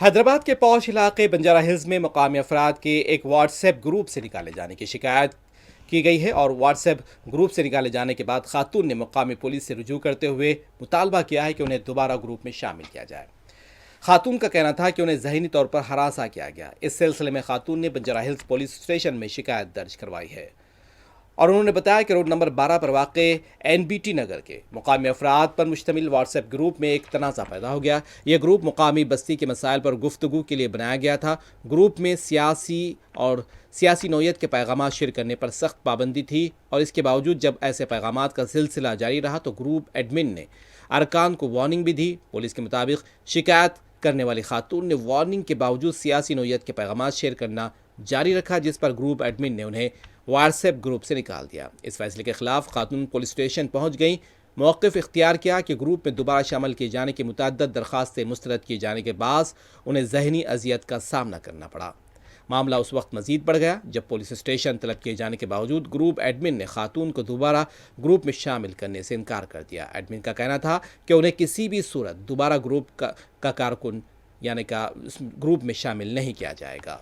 حیدرآباد کے پوش علاقے بنجارہ ہلز میں مقامی افراد کے ایک واٹس ایپ گروپ سے نکالے جانے کی شکایت کی گئی ہے اور واٹس ایپ گروپ سے نکالے جانے کے بعد خاتون نے مقامی پولیس سے رجوع کرتے ہوئے مطالبہ کیا ہے کہ انہیں دوبارہ گروپ میں شامل کیا جائے۔ خاتون کا کہنا تھا کہ انہیں ذہنی طور پر ہراساں کیا گیا۔ اس سلسلے میں خاتون نے بنجارہ ہلز پولیس اسٹیشن میں شکایت درج کروائی ہے اور انہوں نے بتایا کہ روڈ نمبر 12 پر واقع NBT نگر کے مقامی افراد پر مشتمل واٹس ایپ گروپ میں ایک تنازع پیدا ہو گیا۔ یہ گروپ مقامی بستی کے مسائل پر گفتگو کے لیے بنایا گیا تھا۔ گروپ میں سیاسی نوعیت کے پیغامات شیئر کرنے پر سخت پابندی تھی اور اس کے باوجود جب ایسے پیغامات کا سلسلہ جاری رہا تو گروپ ایڈمن نے ارکان کو وارننگ بھی دی۔ پولیس کے مطابق شکایت کرنے والی خاتون نے وارننگ کے باوجود سیاسی نوعیت کے پیغامات شیئر کرنا جاری رکھا، جس پر گروپ ایڈمن نے انہیں واٹس ایپ گروپ سے نکال دیا۔ اس فیصلے کے خلاف خاتون پولیس اسٹیشن پہنچ گئیں، موقف اختیار کیا کہ گروپ میں دوبارہ شامل کیے جانے کی متعدد درخواستیں مسترد کیے جانے کے باعث انہیں ذہنی اذیت کا سامنا کرنا پڑا۔ معاملہ اس وقت مزید بڑھ گیا جب پولیس اسٹیشن طلب کیے جانے کے باوجود گروپ ایڈمن نے خاتون کو دوبارہ گروپ میں شامل کرنے سے انکار کر دیا۔ ایڈمن کا کہنا تھا کہ انہیں کسی بھی صورت دوبارہ گروپ کا کارکن گروپ میں شامل نہیں کیا جائے گا۔